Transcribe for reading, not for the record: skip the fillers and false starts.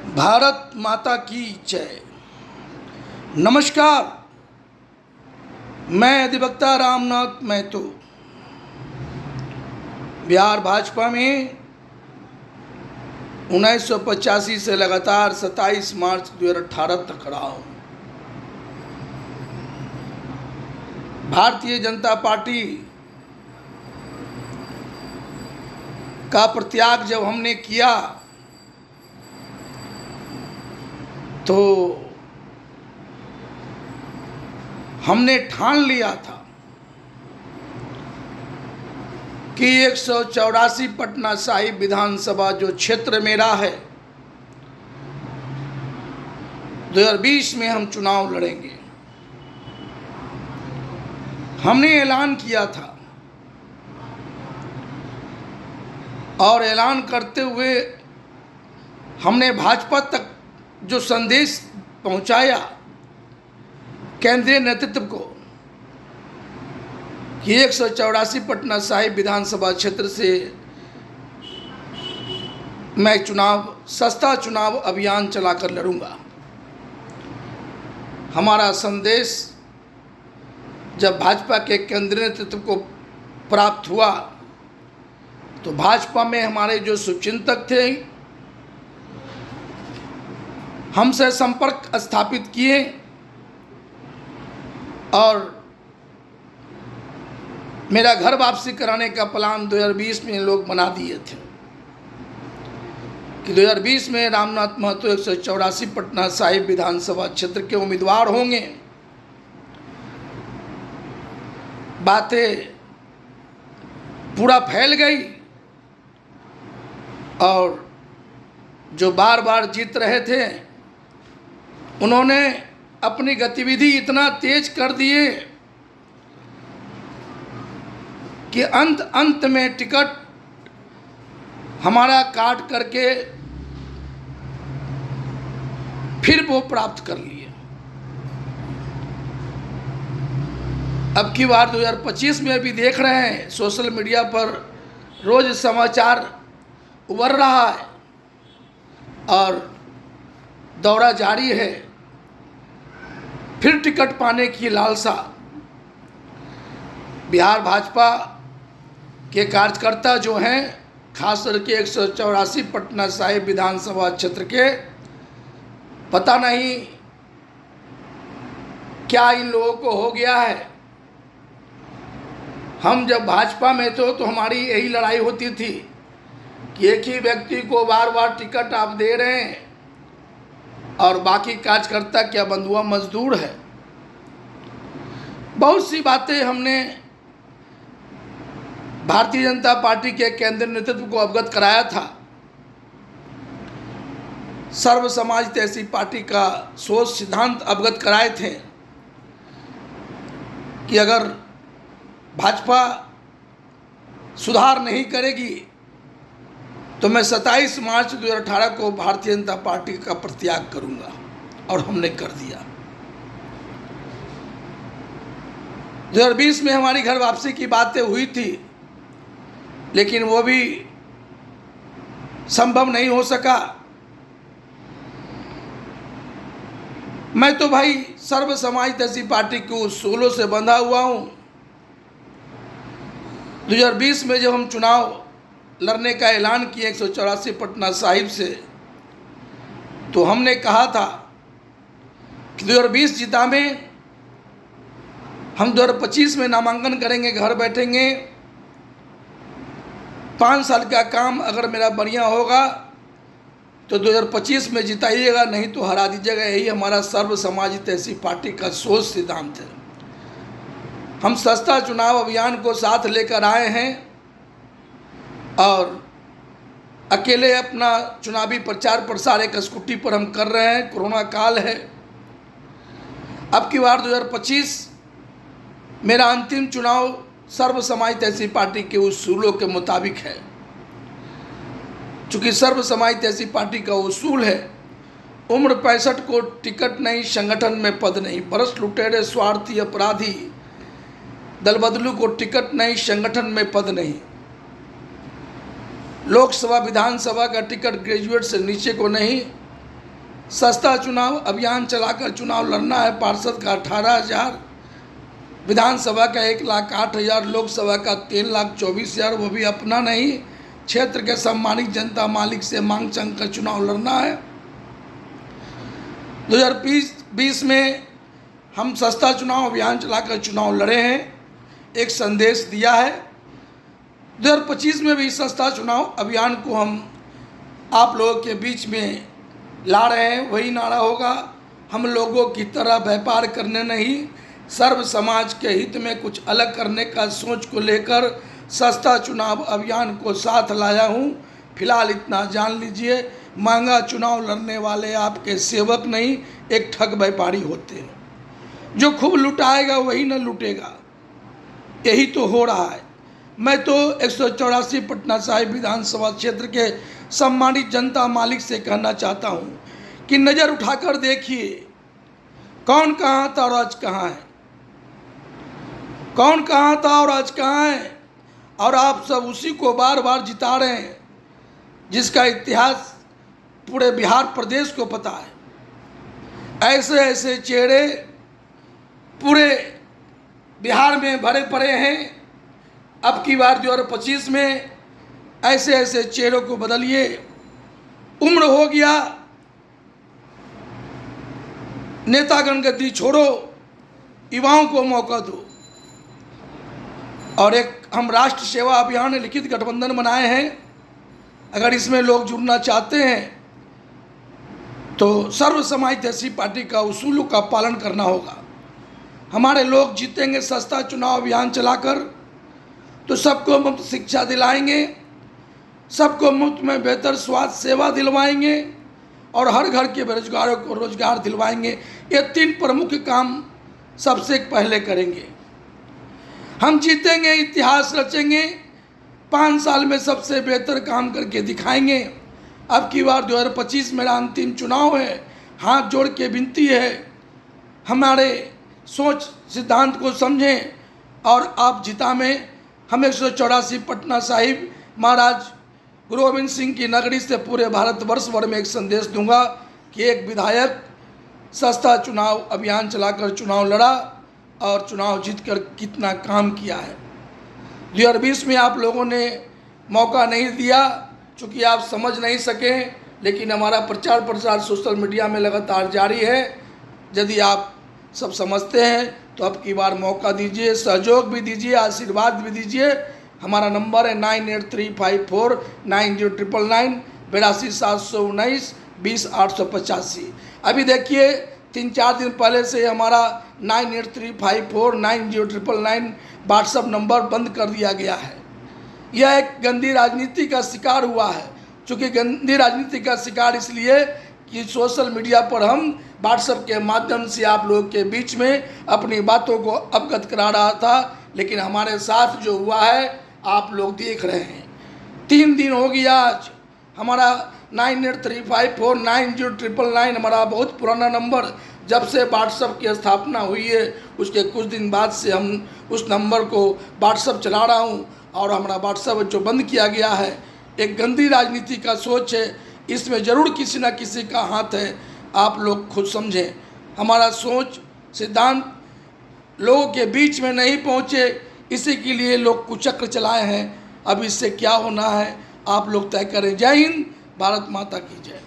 भारत माता की जय। नमस्कार, मैं अधिवक्ता रामनाथ महतो। बिहार भाजपा में 1985 से लगातार 27 मार्च 2018 तक रहा हूँ। भारतीय जनता पार्टी का प्रत्याग जब हमने किया तो हमने ठान लिया था कि 184 पटना साहिब विधानसभा जो क्षेत्र मेरा है, 2020 में हम चुनाव लड़ेंगे। हमने ऐलान किया था और ऐलान करते हुए हमने भाजपा तक जो संदेश पहुंचाया केंद्रीय नेतृत्व को कि 184 पटना साहिब विधानसभा क्षेत्र से मैं सस्ता चुनाव अभियान चलाकर लड़ूंगा। हमारा संदेश जब भाजपा के केंद्रीय नेतृत्व को प्राप्त हुआ तो भाजपा में हमारे जो शुभचिंतक थे हमसे संपर्क स्थापित किए और मेरा घर वापसी कराने का प्लान 2020 में लोग बना दिए थे कि 2020 में रामनाथ महतो 184 पटना साहिब विधानसभा क्षेत्र के उम्मीदवार होंगे। बातें पूरा फैल गई और जो बार बार जीत रहे थे उन्होंने अपनी गतिविधि इतना तेज कर दिए कि अंत में टिकट हमारा काट करके फिर वो प्राप्त कर लिए। अब की बार 2025 में भी देख रहे हैं सोशल मीडिया पर रोज समाचार उभर रहा है और दौरा जारी है। फिर टिकट पाने की लालसा बिहार भाजपा के कार्यकर्ता जो हैं, खास करके 184 पटना साहिब विधानसभा क्षेत्र के, पता नहीं क्या इन लोगों को हो गया है। हम जब भाजपा में थे तो हमारी यही लड़ाई होती थी कि एक ही व्यक्ति को बार बार टिकट आप दे रहे हैं और बाकी कार्यकर्ता क्या बंधुआ मजदूर है। बहुत सी बातें हमने भारतीय जनता पार्टी के केंद्रीय नेतृत्व को अवगत कराया था। सर्व समाज तहसील पार्टी का सोच सिद्धांत अवगत कराए थे कि अगर भाजपा सुधार नहीं करेगी तो मैं 27 मार्च 2018 को भारतीय जनता पार्टी का प्रत्याग करूंगा और हमने कर दिया। 2020 में हमारी घर वापसी की बातें हुई थी लेकिन वो भी संभव नहीं हो सका। मैं तो भाई सर्व समाज तहसील पार्टी के उसूलों से बंधा हुआ हूँ। 2020 में जब हम चुनाव लड़ने का ऐलान किया 184 पटना साहिब से तो हमने कहा था कि 2020 जीता में हम 2025 में नामांकन करेंगे, घर बैठेंगे। 5 साल का काम अगर मेरा बढ़िया होगा तो 2025 में जिताइएगा, नहीं तो हरा दीजिएगा। यही हमारा सर्व समाजी तहसील पार्टी का सोच सिद्धांत है। हम सस्ता चुनाव अभियान को साथ लेकर आए हैं और अकेले अपना चुनावी प्रचार प्रसार एक स्कूटी पर हम कर रहे हैं। कोरोना काल है। अब की बार 2025 मेरा अंतिम चुनाव सर्व समाज तहसील पार्टी के उसूलों के मुताबिक है। चूँकि सर्व समाज तहसील पार्टी का उसूल है उम्र 65 को टिकट नहीं, संगठन में पद नहीं। बरस लुटेरे स्वार्थी अपराधी दल बदलू को टिकट नहीं, संगठन में पद नहीं। लोकसभा विधानसभा का टिकट ग्रेजुएट से नीचे को नहीं, सस्ता चुनाव अभियान चलाकर चुनाव लड़ना है। पार्षद का 18,000, विधानसभा का 1,08,000, लोकसभा का 3,24,000, वो भी अपना नहीं, क्षेत्र के सम्मानित जनता मालिक से मांग चंग कर चुनाव लड़ना है। 2020 में हम सस्ता चुनाव अभियान चलाकर चुनाव लड़े हैं, एक संदेश दिया है। 2025 में भी सस्ता चुनाव अभियान को हम आप लोगों के बीच में ला रहे हैं। वही नारा होगा, हम लोगों की तरह व्यापार करने नहीं, सर्व समाज के हित में कुछ अलग करने का सोच को लेकर सस्ता चुनाव अभियान को साथ लाया हूं। फिलहाल इतना जान लीजिए, महंगा चुनाव लड़ने वाले आपके सेवक नहीं, एक ठग व्यापारी होते हैं। जो खूब लुटाएगा वही न लूटेगा, यही तो हो रहा है। मैं तो 184 पटना साहिब विधानसभा क्षेत्र के सम्मानित जनता मालिक से कहना चाहता हूं कि नज़र उठाकर देखिए, कौन कहाँ था और आज कहाँ है, कौन कहाँ था और आज कहाँ है। और आप सब उसी को बार बार जिता रहे हैं जिसका इतिहास पूरे बिहार प्रदेश को पता है। ऐसे ऐसे चेहरे पूरे बिहार में भरे पड़े हैं। अब की बार 2025 में ऐसे ऐसे चेहरों को बदलिए। उम्र हो गया, नेतागण गद्दी छोड़ो, युवाओं को मौका दो। और एक हम राष्ट्र सेवा अभियान लिखित गठबंधन बनाए हैं। अगर इसमें लोग जुड़ना चाहते हैं तो सर्व समाज ऐसी पार्टी का उसूलों का पालन करना होगा। हमारे लोग जीतेंगे सस्ता चुनाव अभियान चलाकर तो सबको मुफ्त शिक्षा दिलाएंगे, सबको मुफ्त में बेहतर स्वास्थ्य सेवा दिलवाएंगे और हर घर के बेरोजगारों को रोजगार दिलवाएंगे। ये 3 प्रमुख काम सबसे पहले करेंगे। हम जीतेंगे, इतिहास रचेंगे, 5 साल में सबसे बेहतर काम करके दिखाएंगे। अब की बार 2025 मेरा अंतिम चुनाव है। हाथ जोड़ के विनती है, हमारे सोच सिद्धांत को समझें और आप जिता में हम 184 पटना साहिब महाराज गुरु गोविंद सिंह की नगरी से पूरे भारतवर्ष भर में एक संदेश दूंगा कि एक विधायक सस्ता चुनाव अभियान चलाकर चुनाव लड़ा और चुनाव जीतकर कितना काम किया है। 2020 में आप लोगों ने मौका नहीं दिया चूँकि आप समझ नहीं सके, लेकिन हमारा प्रचार प्रसार सोशल मीडिया में लगातार जारी है। यदि आप सब समझते हैं तो अब की बार मौका दीजिए, सहयोग भी दीजिए, आशीर्वाद भी दीजिए। हमारा नंबर है 9835490999, 82 20 अभी देखिए 3-4 दिन पहले से हमारा 9835490999 व्हाट्सअप नंबर बंद कर दिया गया है। यह एक गंदी राजनीति का शिकार हुआ है। चूँकि गंदी राजनीति का शिकार इसलिए कि सोशल मीडिया पर हम व्हाट्सएप के माध्यम से आप लोगों के बीच में अपनी बातों को अवगत करा रहा था, लेकिन हमारे साथ जो हुआ है आप लोग देख रहे हैं। 3 दिन हो गया आज। हमारा 9835490999 हमारा बहुत पुराना नंबर, जब से व्हाट्सएप की स्थापना हुई है उसके कुछ दिन बाद से हम उस नंबर को व्हाट्सएप चला रहा हूँ और हमारा व्हाट्सएप जो बंद किया गया है एक गंदी राजनीति का सोच है। इसमें ज़रूर किसी न किसी का हाथ है, आप लोग खुद समझें। हमारा सोच सिद्धांत लोगों के बीच में नहीं पहुँचे, इसी के लिए लोग कुचक्र चलाए हैं। अब इससे क्या होना है आप लोग तय करें। जय हिंद, भारत माता की जय।